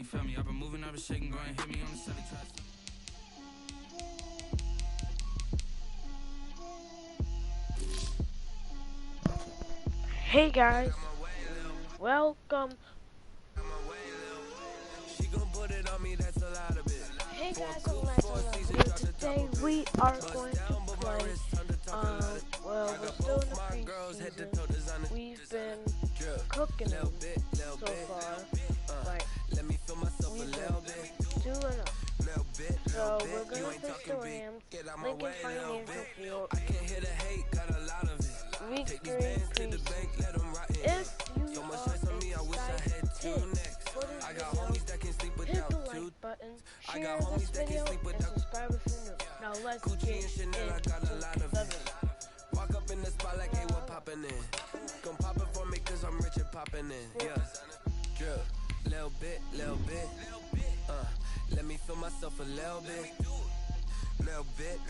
feel me? I've been moving, I've been shaking, go and hit me on the celly trash. Hey guys, welcome. Hey guys, today we are going to play. Well, we're still in the preseason. We've been cooking them so far. Like, we've been 2-0. So we're gonna face the Rams, Lincoln Financial Field, Week 3 preseason. If you are excited, hit the like button, share this video, and subscribe if you're new. Now let's get into the video. Walk up in the spot like, hey, what poppin' in? Gon' pop it for me cause I'm rich and poppin' in. Yeah, drip, little bit, let me feel myself a little bit. Little bit,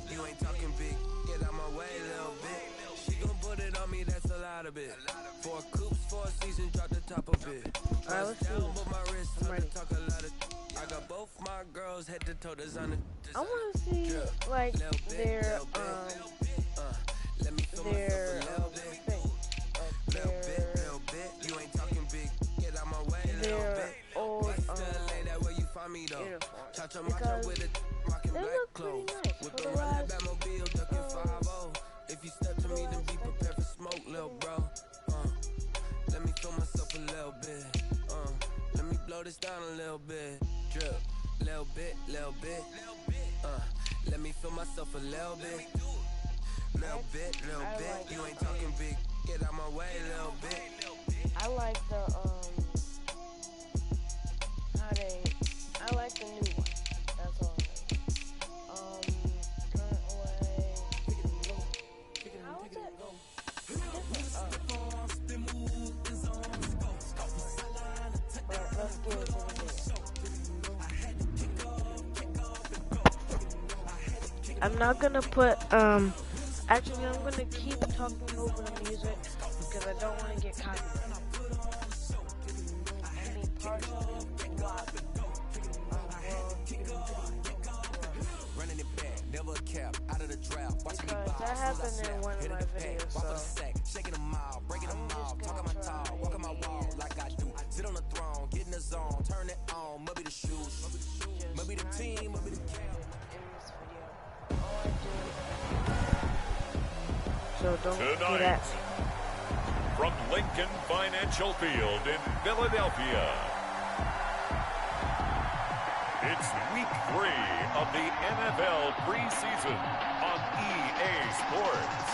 you ain't talking big. Get out my way, little bit. She gon' put it on me, that's a lot of it. 4 coops, 4 seasons, drop the top of it. Alright, let's do But my wrist, I'm ready. talk a lot of. I got both my girls head to toe designer. I wanna see, like, their, let me feel their, thing. little bit, you ain't talking big. Get out my way, Their old, uniform. Because they look pretty nice for the last, If you step to me, then be prepared for smoke, little bro. Let me feel myself a little bit. Let me blow this down a little bit. Drip, little bit. Let me feel myself a little bit. Little bit. You ain't talking big. Get out my way, little bit. I like the, I like the new one. That's all I like. Current way. How is that? Alright, let's get into the video. I'm not gonna put, actually I'm gonna keep talking over the music because I don't want to get copyrighted. I mean, partially blocked. Running it back, never cap, out of the draft. Watch me Because that happened in one of my videos, so shaking them out, breaking them out, talking my talk, walking my wall like I do. Sit on the throne, get in the zone, turn it on, maybe the shoes, maybe the team, maybe the camp. in this video, all I do, so don't get at me. From Lincoln Financial Field in Philadelphia, it's week 3 of the NFL preseason on EA Sports.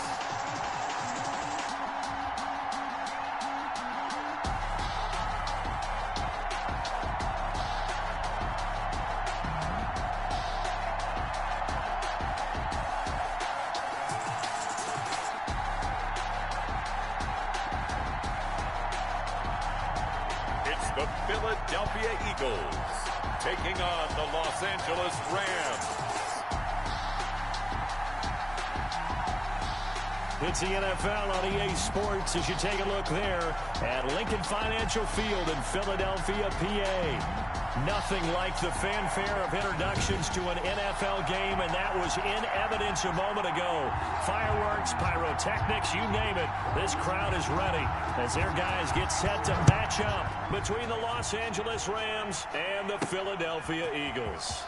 It's the Philadelphia Eagles taking on the Los Angeles Rams. It's the NFL on EA Sports as you take a look there at Lincoln Financial Field in Philadelphia, PA. Nothing like the fanfare of introductions to an NFL game, and that was in evidence a moment ago. Fireworks, pyrotechnics, you name it. This crowd is ready as their guys get set to match up between the Los Angeles Rams and the Philadelphia Eagles.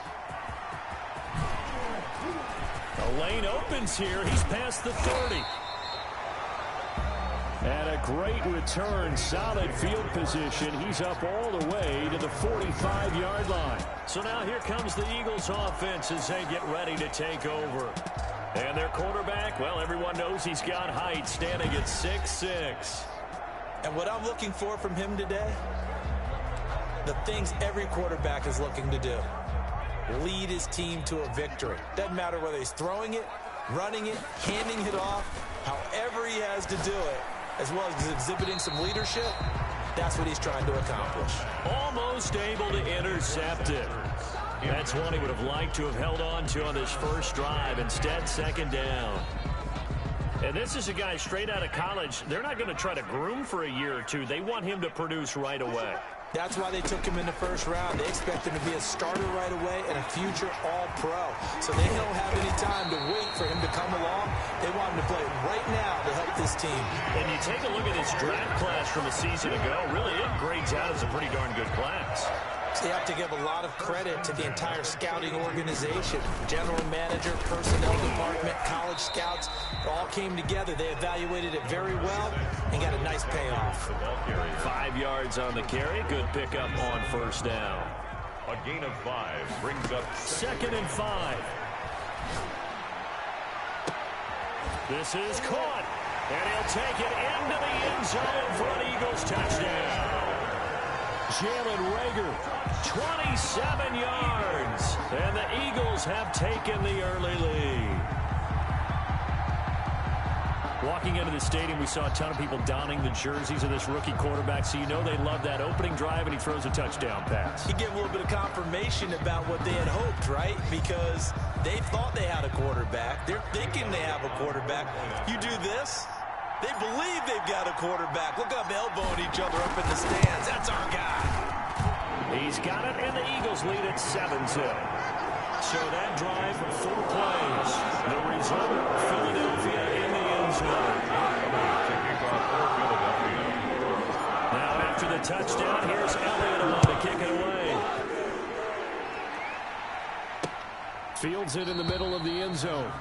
The lane opens here. He's past the 30. And a great return, solid field position. He's up all the way to the 45-yard line. So now here comes the Eagles offense as they get ready to take over. And their quarterback, well, everyone knows he's got height, standing at 6'6". And what I'm looking for from him today, the things every quarterback is looking to do. Lead his team to a victory. Doesn't matter whether he's throwing it, running it, handing it off, however he has to do it, as well as exhibiting some leadership, that's what he's trying to accomplish. Almost able to intercept it. That's one he would have liked to have held on to on his first drive. Instead, second down. And this is a guy straight out of college. They're not going to try to groom for a year or two. They want him to produce right away. That's why they took him in the first round. They expect him to be a starter right away and a future all-pro. So they don't have any time to wait for him to come along. They want him to play right now to help this team. And you take a look at his draft class from a season ago. Really, it grades out as a pretty darn good class. So you have to give a lot of credit to the entire scouting organization. General manager, personnel department, college scouts, all came together. They evaluated it very well and got a nice payoff. 5 yards on the carry. Good pickup on first down. A gain of 5 brings up 2nd and 5. This is caught. And he'll take it into the end zone for an Eagles touchdown. Jalen Reagor, 27 yards. And the Eagles have taken the early lead. Walking into the stadium, we saw a ton of people donning the jerseys of this rookie quarterback, so you know they love that opening drive, and he throws a touchdown pass. You get a little bit of confirmation about what they had hoped, right? Because they thought they had a quarterback. They're thinking they have a quarterback. You do this, they believe they've got a quarterback. Look up, elbowing each other up in the stands. That's our guy. He's got it, and the Eagles lead at 7-2. So that drive, 4 plays. The result, Philadelphia in the end zone. Now after the touchdown, here's Elliott on to kick it away. Fields it in the middle of the end zone.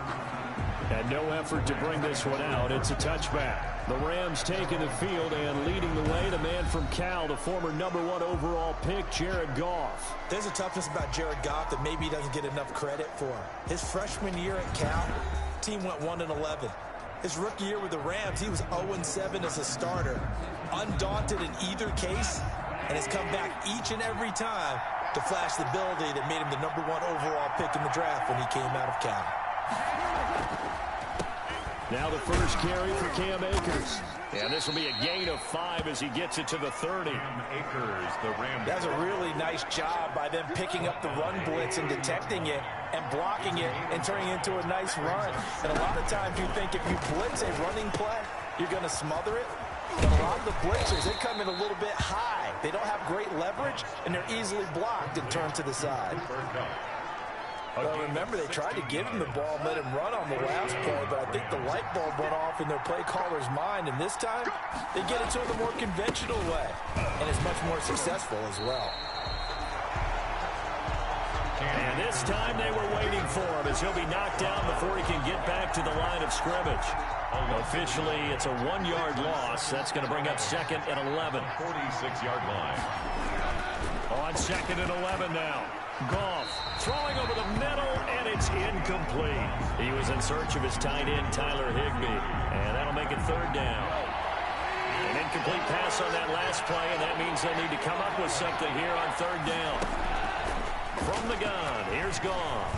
And no effort to bring this one out. It's a touchback. The Rams taking the field and leading the way. The man from Cal, the former #1 overall pick, Jared Goff. There's a toughness about Jared Goff that maybe he doesn't get enough credit for. His freshman year at Cal, team went 1-11. His rookie year with the Rams, he was 0-7 as a starter. Undaunted in either case, and has come back each and every time to flash the ability that made him the #1 overall pick in the draft when he came out of Cal. Now the first carry for Cam Akers. And this will be a gain of 5 as he gets it to the 30. Akers, the Rams. That's a really nice job by them picking up the run blitz and detecting it and blocking it and turning it into a nice run. And a lot of times you think if you blitz a running play, you're going to smother it. But a lot of the blitzers, they come in a little bit high. They don't have great leverage, and they're easily blocked and turned to the side. Well, remember, they tried to give him the ball and let him run on the last play, but I think the light bulb went off in their play caller's mind, and this time they get it to him the more conventional way, and it's much more successful as well. And this time they were waiting for him as he'll be knocked down before he can get back to the line of scrimmage. Officially, it's a 1-yard loss. That's going to bring up 2nd and 11. 46-yard line. On 2nd and 11 now. Goff throwing over the middle, and it's incomplete. He was in search of his tight end, Tyler Higbee, and that'll make it 3rd down. An incomplete pass on that last play, and that means they'll need to come up with something here on 3rd down. From the gun, here's Goff.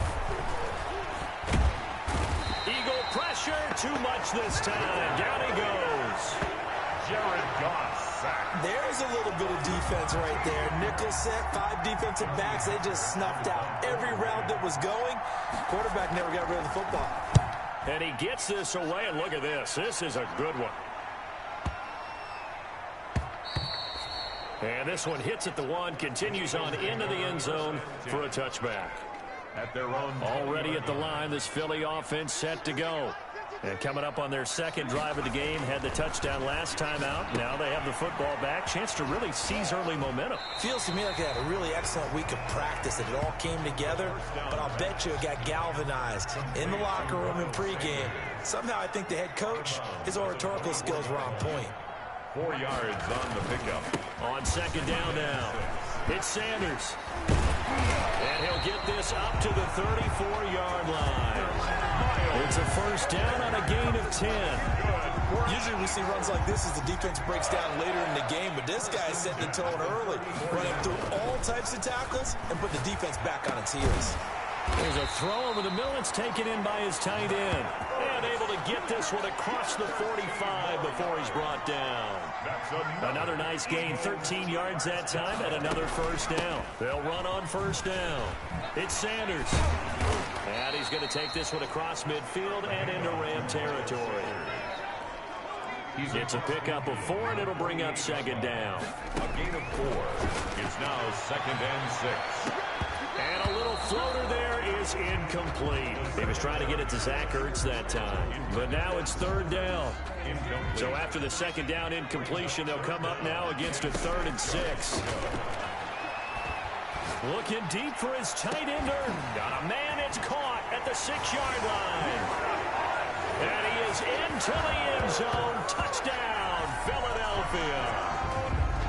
Eagle pressure, too much this time. Down he goes. Jared Goff sacked. There's a little bit of defense right there. Nickel set, 5 defensive backs. They just snuffed out every route that was going. Quarterback never got rid of the football. And he gets this away, and look at this. This is a good one. And this one hits at the 1, continues on into the end zone for a touchback. At their own. Already at the line, this Philly offense set to go. And coming up on their 2nd drive of the game, had the touchdown last time out. Now they have the football back. Chance to really seize early momentum. Feels to me like they had a really excellent week of practice, that it all came together. But I'll bet you it got galvanized in the locker room in pregame. Somehow I think the head coach, his oratorical skills were on point. 4 yards on the pickup. On 2nd down now, it's Sanders. And he'll get this up to the 34-yard line. It's a 1st down on a gain of 10. Usually we see runs like this as the defense breaks down later in the game, but this guy is setting the tone early, running through all types of tackles and put the defense back on its heels. There's a throw over the middle. It's taken in by his tight end. And able to get this one across the 45 before he's brought down. Another nice gain, 13 yards that time, and another 1st down. They'll run on 1st down. It's Sanders. And he's going to take this one across midfield and into Ram territory. It's a pickup of 4, and it'll bring up second down. A gain of 4. It's now 2nd and 6. And a little floater there is incomplete. He was trying to get it to Zach Ertz that time. But now it's 3rd down. So after the 2nd down incompletion, they'll come up now against a 3rd and 6. Looking deep for his tight ender. Got a man. It's caught at the 6-yard line. And he is into the end zone. Touchdown, Philadelphia.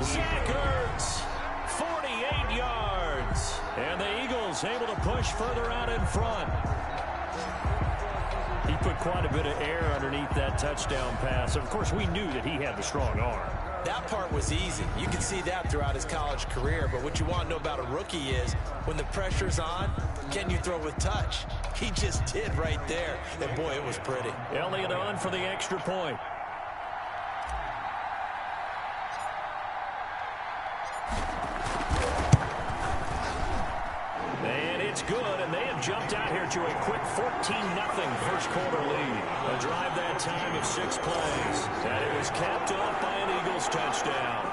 Zach Ertz, 48 yards. And the Eagles able to push further out in front. He put quite a bit of air underneath that touchdown pass. Of course, we knew that he had the strong arm. That part was easy. You can see that throughout his college career. But what you want to know about a rookie is when the pressure's on, can you throw with touch? He just did right there. And, boy, it was pretty. Elliott on for the extra point. And it's good, and they have jumped out here to a quick 14-0 first quarter lead. A drive that time of 6 plays. And it was capped off by an Eagles touchdown.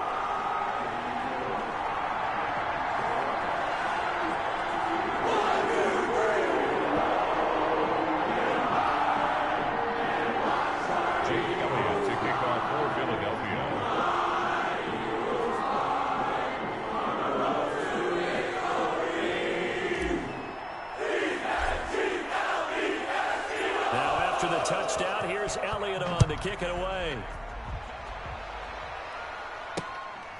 Touchdown. Here's Elliott on to kick it away.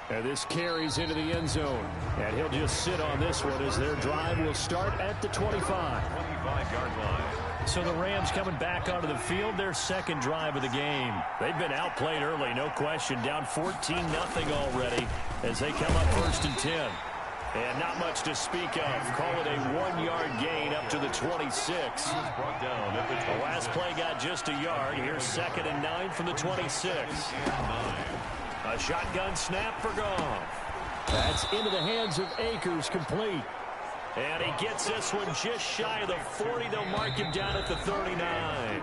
And this carries into the end zone. And he'll just sit on this one as their drive will start at the 25-yard line. So the Rams coming back onto the field, their second drive of the game. They've been outplayed early, no question. Down 14-0 already as they come up 1st and 10. And not much to speak of. Call it a 1-yard gain up to the 26. The last play got just a yard. Here's 2nd and 9 from the 26. A shotgun snap for Goff. That's into the hands of Akers, complete. And he gets this one just shy of the 40. They'll mark him down at the 39.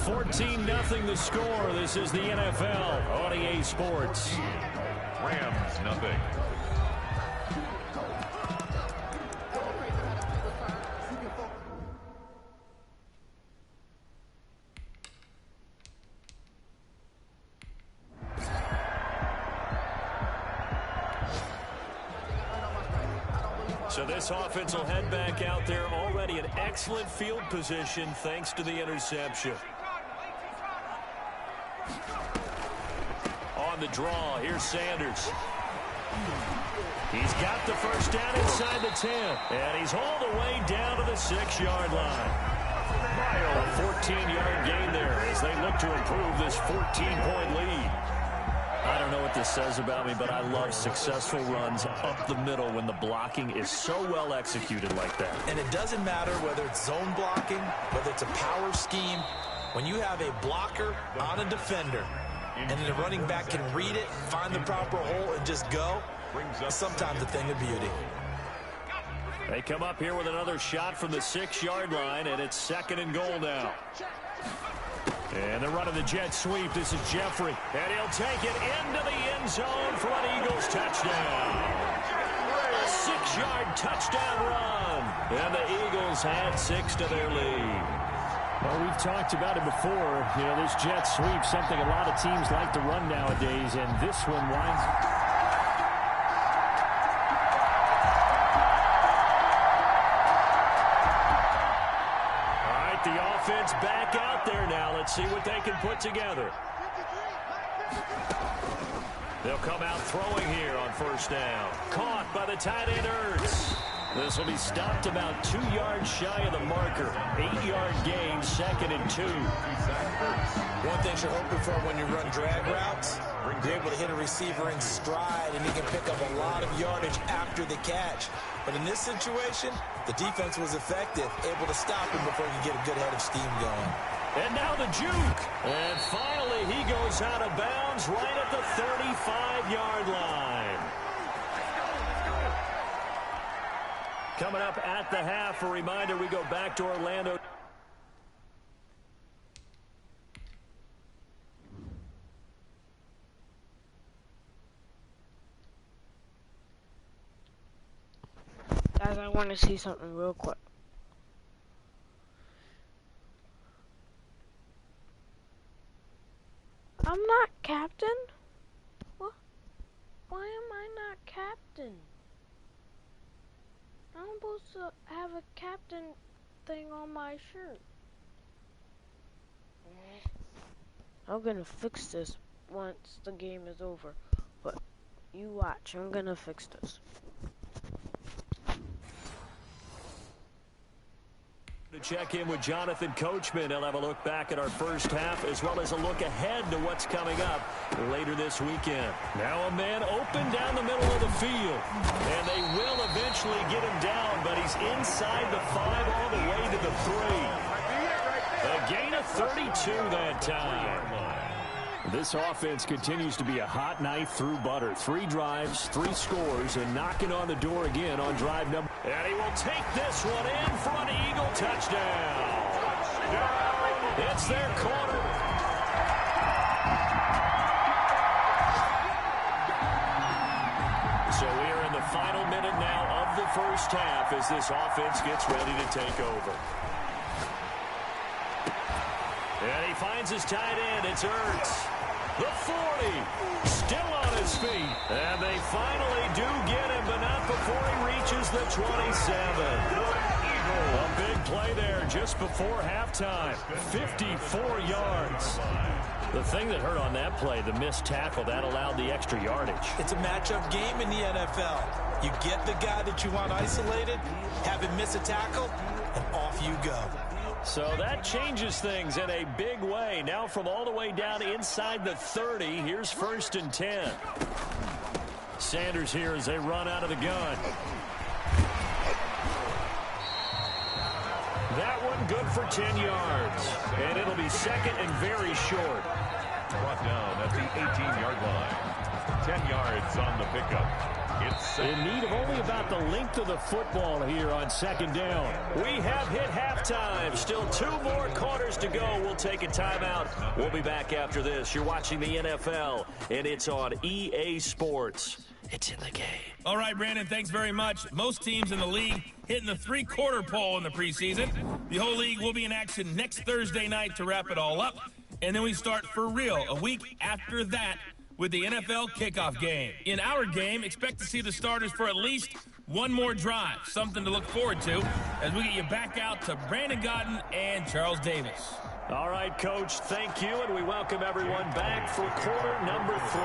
14-0 the score. This is the NFL on EA Sports. Rams, nothing. So this offense will head back out there, already in excellent field position thanks to the interception. On the draw, here's Sanders. He's got the first down inside the 10, and he's all the way down to the 6-yard line. A 14-yard gain there as they look to improve this 14-point lead. I don't know what this says about me, but I love successful runs up the middle when the blocking is so well executed like that. And it doesn't matter whether it's zone blocking, whether it's a power scheme. When you have a blocker on a defender and then the running back can read it, find the proper hole, and just go, it's sometimes a thing of beauty. They come up here with another shot from the 6-yard line, and it's 2nd and goal now. And they're running the jet sweep. This is Jeffrey. And he'll take it into the end zone for an Eagles touchdown. A 6-yard touchdown run. And the Eagles had 6 to their lead. Well, we've talked about it before. You know, this jet sweep, something a lot of teams like to run nowadays. And this one winds... The offense back out there now. Let's see what they can put together. They'll come out throwing here on 1st down. Caught by the tight end Ertz. This will be stopped about 2 yards shy of the marker. 8-yard gain, 2nd and 2. One thing you're hoping for when you run drag routes, you're able to hit a receiver in stride, and he can pick up a lot of yardage after the catch. But in this situation, the defense was effective, able to stop him before he could get a good head of steam going. And now the juke. And finally, he goes out of bounds right at the 35-yard line. Coming up at the half, a reminder, we go back to Orlando. guys, I want to see something real quick. I'm not captain? What? Why am I not captain? I'm supposed to have a captain thing on my shirt. I'm gonna fix this once the game is over. But you watch, I'm gonna fix this. To check in with Jonathan Coachman, he'll have a look back at our first half as well as a look ahead to what's coming up later this weekend. Now a man open down the middle of the field, and they will eventually get him down, but he's inside the 5 all the way to the 3. A gain of 32 that time. This offense continues to be a hot knife through butter. 3 drives, 3 scores, and knocking on the door again on drive number. And he will take this one in for an Eagle touchdown. It's their corner. So we are in the final minute now of the first half as this offense gets ready to take over. And he finds his tight end. It's Ertz. The 40. Still on his feet. And they finally do get him, but not before he reaches the 27. A big play there just before halftime. 54 yards. The thing that hurt on that play, the missed tackle, that allowed the extra yardage. It's a matchup game in the NFL. You get the guy that you want isolated, have him miss a tackle, and off you go. So that changes things in a big way. Now from all the way down inside the 30, here's 1st and 10. Sanders here as they run out of the gun. That one good for 10 yards. And it'll be 2nd and very short. Brought down at the 18-yard line. 10 yards on the pickup. It's in need of only about the length of the football here on 2nd down. We have hit halftime. Still 2 more quarters to go. We'll take a timeout. We'll be back after this. You're watching the NFL, and it's on EA Sports. It's in the game. All right, Brandon, thanks very much. Most teams in the league hitting the 3-quarter pole in the preseason. The whole league will be in action next Thursday night to wrap it all up. And then we start for real a week after that with the NFL kickoff game. In our game, expect to see the starters for at least one more drive, something to look forward to as we get you back out to Brandon Godden and Charles Davis. All right, Coach, thank you, and we welcome everyone back for quarter number 3.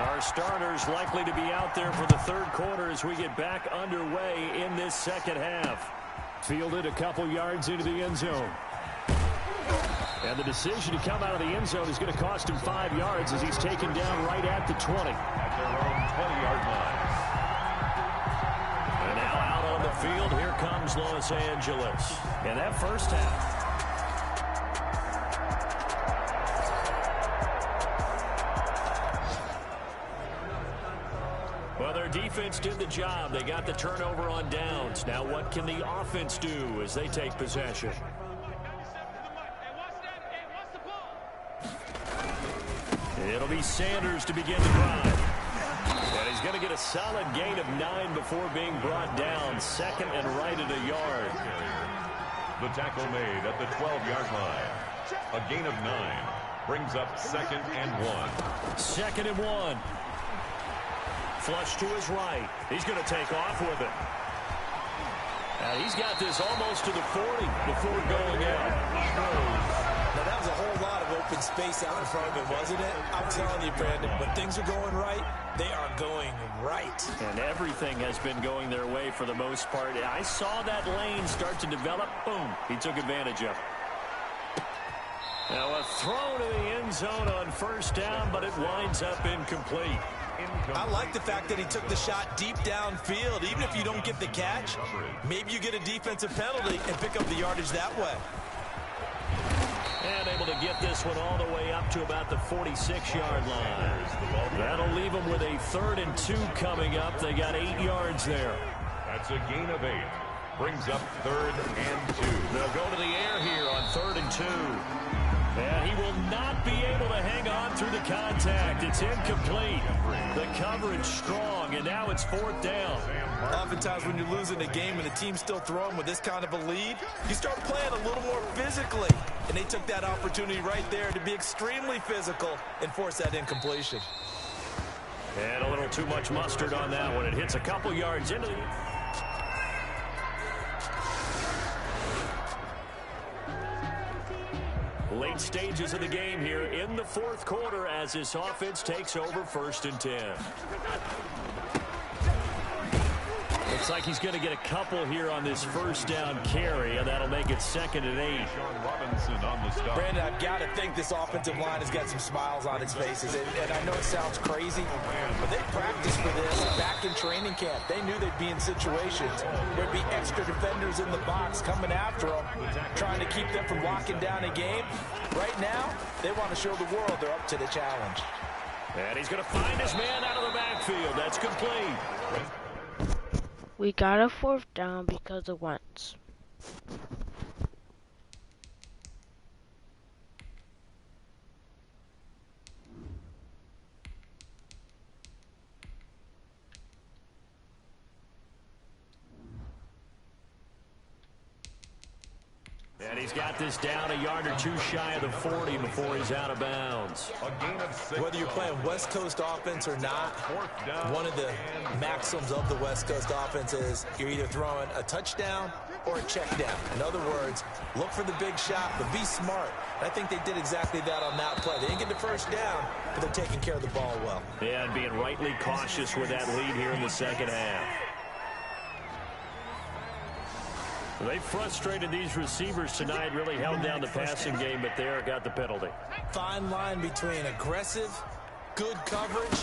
Our starters likely to be out there for the 3rd quarter as we get back underway in this 2nd half. Fielded a couple yards into the end zone. And the decision to come out of the end zone is going to cost him 5 yards as he's taken down right at the 20. at their own 20-yard line. And now out on the field, here comes Los Angeles. In that first half. Well, their defense did the job. They got the turnover on downs. Now what can the offense do as they take possession? It'll be Sanders to begin the drive. And he's going to get a solid gain of 9 before being brought down. 2nd and right at a yard. The tackle made at the 12-yard line. A gain of 9 brings up 2nd and 1. 2nd and 1. Flush to his right. He's going to take off with it. And he's got this almost to the 40 before going out. Now, that was a whole lot of open space out in front of him, wasn't it? I'm telling you, Brandon, when things are going right, they are going right. And everything has been going their way for the most part. I saw that lane start to develop. Boom. He took advantage of it. Now a throw to the end zone on first down, but it winds up incomplete. I like the fact that he took the shot deep downfield. Even if you don't get the catch, maybe you get a defensive penalty and pick up the yardage that way. And able to get this one all the way up to about the 46-yard line. That'll leave them with a 3rd and 2 coming up. They got 8 yards there. That's a gain of 8. Brings up 3rd and 2. They'll go to the air here on 3rd and 2. And he will not be able to hang on through the contact. It's incomplete. The coverage strong, and now it's 4th down. Oftentimes when you're losing a game and the team's still throwing with this kind of a lead, you start playing a little more physically. And they took that opportunity right there to be extremely physical and force that incompletion. And a little too much mustard on that one. It hits a couple yards into the... Late stages of the game here in the 4th quarter as this offense takes over 1st and 10. Looks like he's going to get a couple here on this 1st down carry, and that'll make it 2nd and 8. Brandon, I've got to think this offensive line has got some smiles on its faces. And I know it sounds crazy, but they practiced for this back in training camp. They knew they'd be in situations where there'd be extra defenders in the box coming after them, trying to keep them from locking down a game. Right now, they want to show the world they're up to the challenge. And he's going to find his man out of the backfield. That's complete. We got a 4th down because of Wentz. And he's got this down a yard or two shy of the 40 before he's out of bounds. Whether you're playing West Coast offense or not, one of the maxims of the West Coast offense is you're either throwing a touchdown or a check down. In other words, look for the big shot, but be smart. And I think they did exactly that on that play. They didn't get the 1st down, but they're taking care of the ball well. Yeah, and being rightly cautious with that lead here in the 2nd half. They frustrated these receivers tonight, really held down the passing game, but there got the penalty. Fine line between aggressive, good coverage,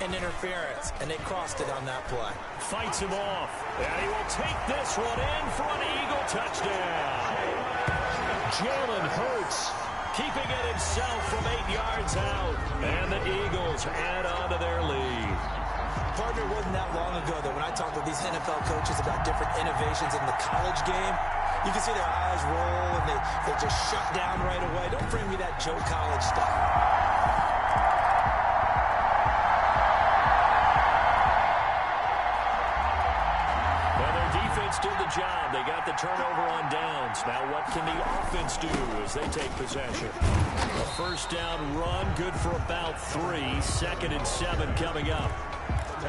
and interference, and they crossed it on that play. Fights him off, and he will take this one in for an Eagle touchdown. Jalen Hurts keeping it himself from 8 yards out, and the Eagles add on to their lead. Partner, wasn't that long ago that when I talked with these NFL coaches about different innovations in the college game, you can see their eyes roll and they just shut down right away. Don't bring me that Joe College stuff. Well, their defense did the job. They got the turnover on downs. Now what can the offense do as they take possession? A 1st down run, good for about 3. 2nd and 7 coming up.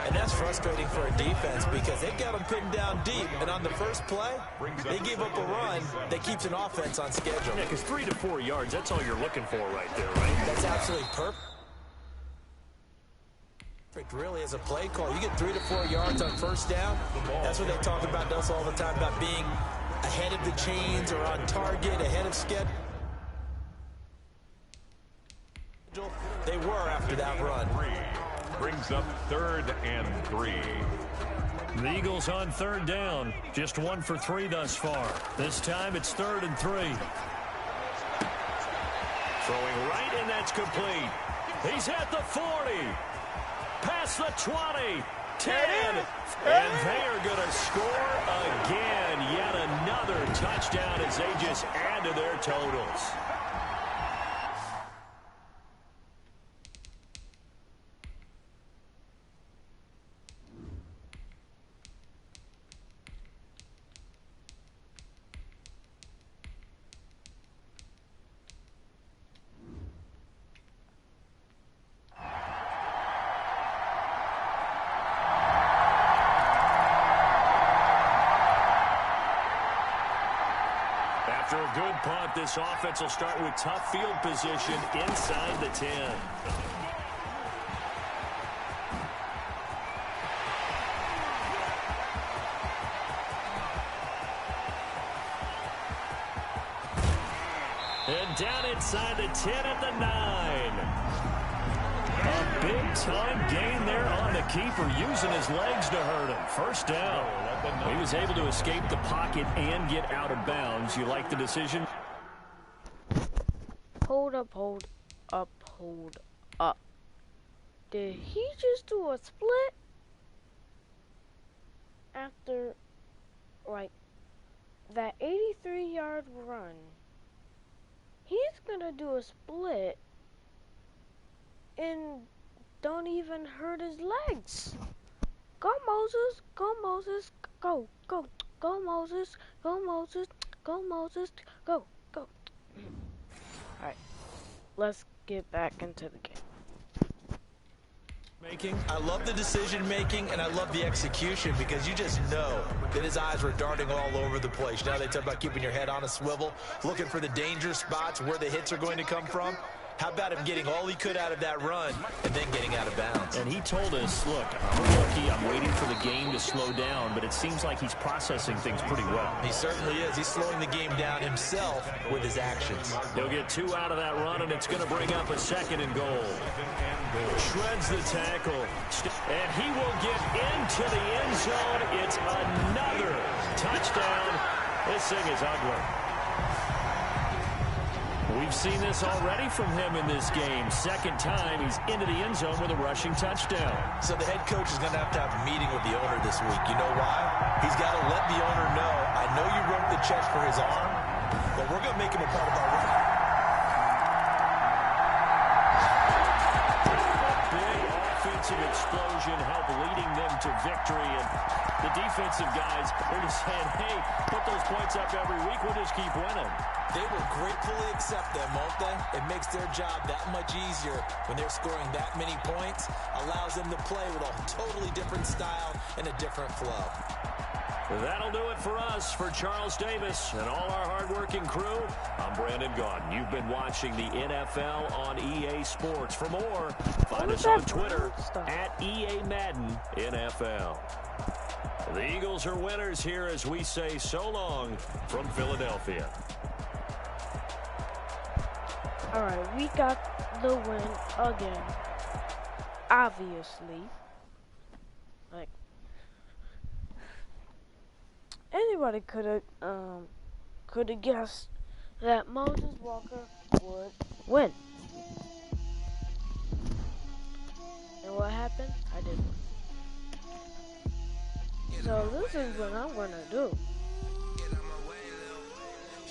And that's frustrating for a defense because they've got them pinned down deep. And on the first play, they give up a run that keeps an offense on schedule. Yeah, because 3 to 4 yards, that's all you're looking for right there, right? That's absolutely perfect. Really, as a play call, you get 3 to 4 yards on 1st down. That's what they talk about us all the time, about being ahead of the chains or on target, ahead of schedule. They were after that run. Brings up 3rd and 3. The Eagles on 3rd down. Just 1 for 3 thus far. This time it's 3rd and 3. Throwing right, and that's complete. He's at the 40. Past the 20. 10. And they are going to score again. Yet another touchdown as they just add to their totals. After a good punt, this offense will start with tough field position inside the 10. And down inside the 10 at the 9. A big-time gain there on the keeper, using his legs to hurt him. 1st down. He was able to escape the pocket and get out of bounds. You like the decision? Hold up, hold up, hold up. Did he just do a split? After, like, that 83-yard run. He's gonna do a split and don't even hurt his legs. Go Moses, go Moses, go, go, go Moses, go Moses, go Moses, go, go. Alright, let's get back into the game. I love the decision making and I love the execution because you just know that his eyes were darting all over the place. Now they talk about keeping your head on a swivel, looking for the danger spots where the hits are going to come from. How about him getting all he could out of that run and then getting out of bounds? And he told us, look, I'm a rookie. I'm waiting for the game to slow down, but it seems like he's processing things pretty well. He certainly is. He's slowing the game down himself with his actions. He'll get 2 out of that run, and it's going to bring up a 2nd and goal. Shreds the tackle, and he will get into the end zone. It's another touchdown. This thing is ugly. We've seen this already from him in this game. 2nd time he's into the end zone with a rushing touchdown. So the head coach is going to have a meeting with the owner this week. You know why? He's got to let the owner know, I know you wrote the check for his arm, but we're going to make him a part of our run. Big offensive explosion helped leading them to victory. And the defensive guys, they're just saying, hey, put those points up every week. We'll just keep winning. They will gratefully accept them, won't they? It makes their job that much easier when they're scoring that many points. Allows them to play with a totally different style and a different flow. That'll do it for us. For Charles Davis and all our hardworking crew, I'm Brandon Gaudin. You've been watching the NFL on EA Sports. For more, find us on Twitter at EA Madden NFL. The Eagles are winners here as we say so long from Philadelphia. Alright, we got the win again. Obviously. Like, anybody could have guessed that Moses Walker would win. And what happened? I did win. So this is what I'm gonna do.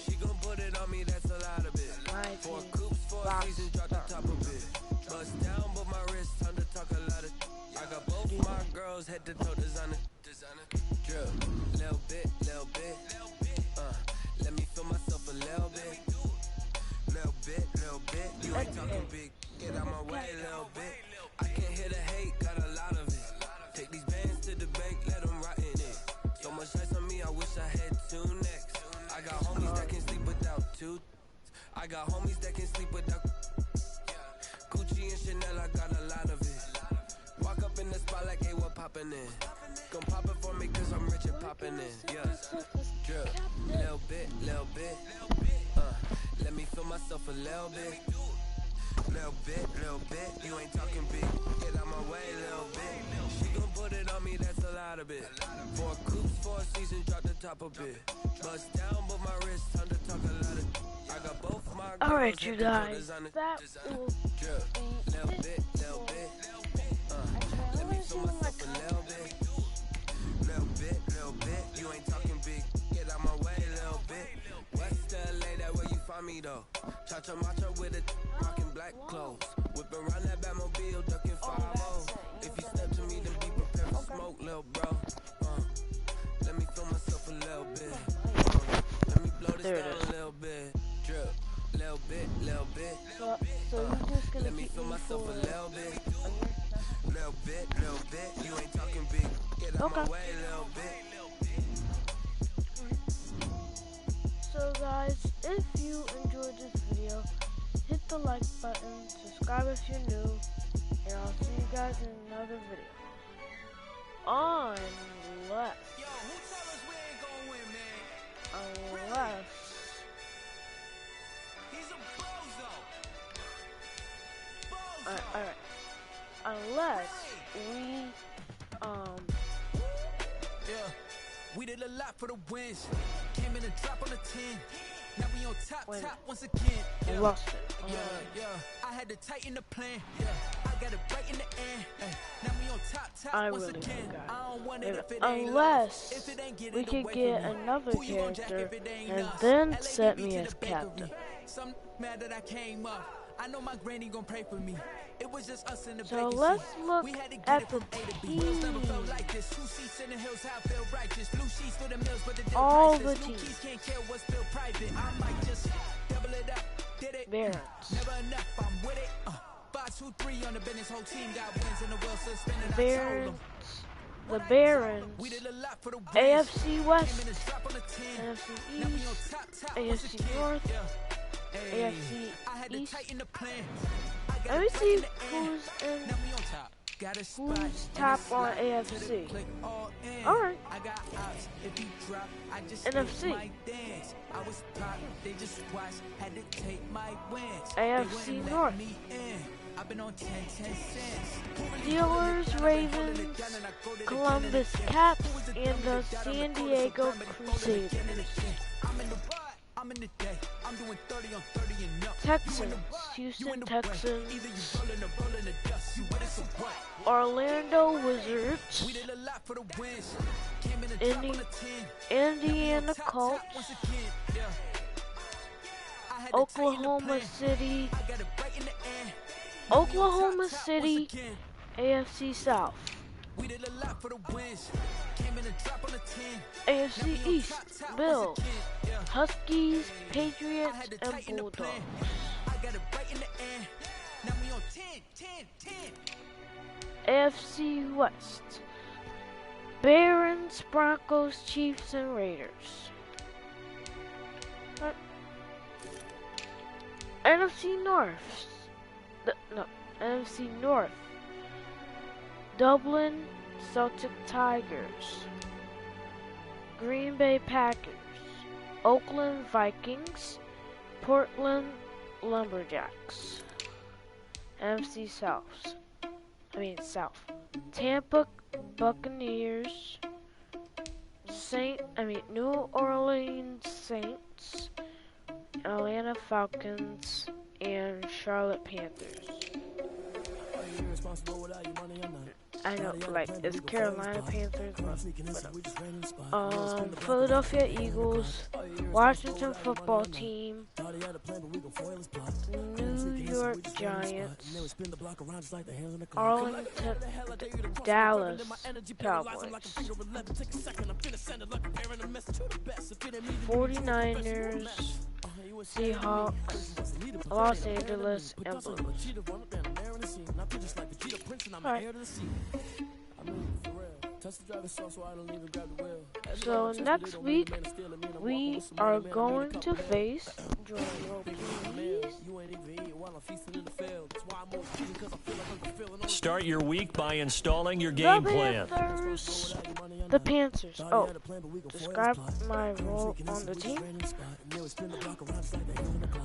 She gon' put it on me, that's a lot of it. Four coops, 4 seasons, drop the top of it. Bust down, but my wrist, time to talk a lot of. I got both my girls head to toe designer. Drill, little bit. Let me feel myself a little bit. Little bit. You ain't talking big. Get out my way, little bit. I can't hear the hate, got a lot of it. Take these bands to the bank, let them rot in it. So much ice on me, I wish I had 2 necks. I got homies that can sleep without 2. I got homies that can sleep without Gucci and Chanel, I got a lot of it. Walk up in the spot like, hey, what poppin' in? Gon' pop it for me cause I'm rich and poppin' in. Yes, drip, little bit. Let me feel myself a little bit. Little bit. You ain't talking big. Get out my way, little bit. She gon' put it on me, that's a lot of it. 4 coops, 4 seasons, drop the top of it. Bust down, but my wrist, time to talk a lot of. I got both my. Alright, you guys, that will be little bit. Let me feel myself a little bit. Little bit. You ain't talking big. Get out my way, little bit. West LA, that where you find me though. Cha-cha macha with it, rocking black clothes. Whipping around that Batmobile, ducking 5-0. If you step to me, then be prepared for smoke, little bro. Let me feel myself a little bit. Let me blow this down a little bit. Drip, little bit. so you're just gonna Let me keep feel me myself a for little bit. Little bit. You ain't talking big. Get out my way, little bit. So guys, if you enjoyed this video, hit the like button, subscribe if you're new, and I'll see you guys in another video. Unless Yo, who tell us we ain't gonna win, man? unless He's a bozo. unless we Yeah, we did a lot for the wins. Came in and drop on the 10. Now we on top once again. we lost it. Yeah. I had to tighten the plan. Yeah, I got it right in the end. Now we on top I once really again. forgot. I don't want it if it ain't Unless love. If it ain't get we it could away get from me. another Who you gon' jack character if it ain't and us? then LA set beat me to as the bakery. captain. Some mad that I came up. I know my granny gon' pray for me. It was just us in the So vacancy. let's look We had to get at it the from A to B. teams. Bills never felt like this. 2 seats in the hills, how I feel righteous. Blue sheets for the mills, but the deal All priceless. the New teams. keys can't kill what's still private. I might just double it up. Did it? Barons. Never enough, I'm with it. 5, 2, 3 on the business. Whole team got wins in the world still spinning. Barons. The Barons. We did a lot for the wins. AFC West. Came in and dropped on the 10. NFC Now we on East. top, AFC North. AFC I had to East. tighten the plan. Let me see who's in. Now we on top. Got a spot. Who's top on AFC? Click all in. Alright. I got ops. If you drop, I just NFC. hit my dance. I was pop. They just watched. Had to take my wins. AFC They wouldn't North. let me in. I've been on 10 cents. Steelers, Ravens, Columbus Caps, and the San Diego Crusaders. I'm in the ride. I'm in the day. I'm doing 30 on 30 and up. Texans, Houston Texans, Either you rollin' or rollin' the dust. You with us or what? Orlando Wizards, We did a lot for the wins. Came in and dropped on the 10. Indiana Colts, Once again, yeah. I had to Oklahoma tighten the plan. City, I got it right in the end. Oklahoma Top, City, once again. AFC South, We did a lot for the wins. Came in and dropped on the 10. AFC East, Bills, Huskies, Patriots, and Bulldogs. I got it right in the end. Now we on 10. AFC West, Barons, Broncos, Chiefs, and Raiders. NFC North, NFC North, Dublin, Celtic Tigers, Green Bay Packers, Oakland Vikings, Portland Lumberjacks. NFC South, Tampa Buccaneers, New Orleans Saints, Atlanta Falcons, and Charlotte Panthers. I know, like, it's Carolina Panthers, but Philadelphia Eagles, Washington Football Team, New York Giants, Arlington, Dallas Cowboys, 49ers, Seahawks, Los Angeles, and Blues. Alright. So next week we are going to face Start your week by installing your game plan. The Panthers. Oh, describe my role on the team.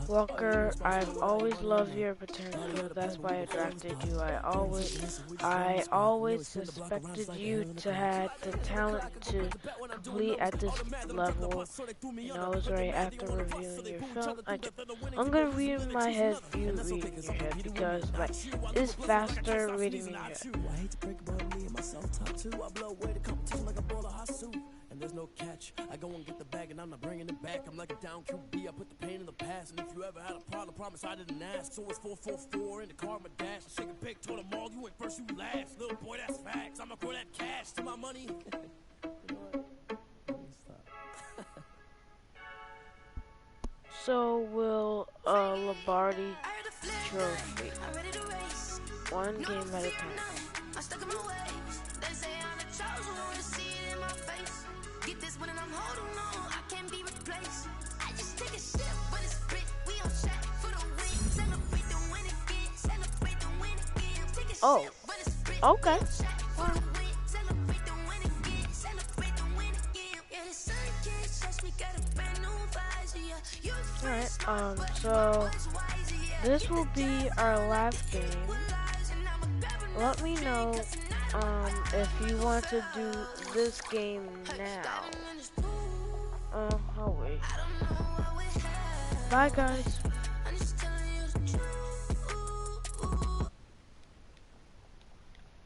Walker, I've always loved your potential. That's why I drafted you. I always suspected you to have the talent to complete at this level. And I was right after reviewing your film. I'm gonna read in my head, you read in your head, because like it's faster reading in your head. And there's no catch. I go and get the bag and I'm not bringing it back. I'm like a down QB. I put the pain in the past. And if you ever had a problem, promise I didn't ask. So it's 444 in the car, my dash. I shake a big, told them all, you ain't first, you last. Little boy, that's facts. I'ma grow that cash to my money. You know what? So will a Lombardi trophy. One game at a time. I'm stuck in my ways. They say I'm the chosen one to see it in my face. Get this one and I'm holding on. I can't be replaced. I just take a sip when it's split. We on track for the win. Celebrate the win again. Celebrate the win again. Take a sip when it's split. Okay. Celebrate the win again. Celebrate the win again. Yeah, the sun can't touch me. Got a brand new visor. Yeah, you Alright, so this will be our last game. Let me know if you want to do this game now. I'll wait. Bye guys.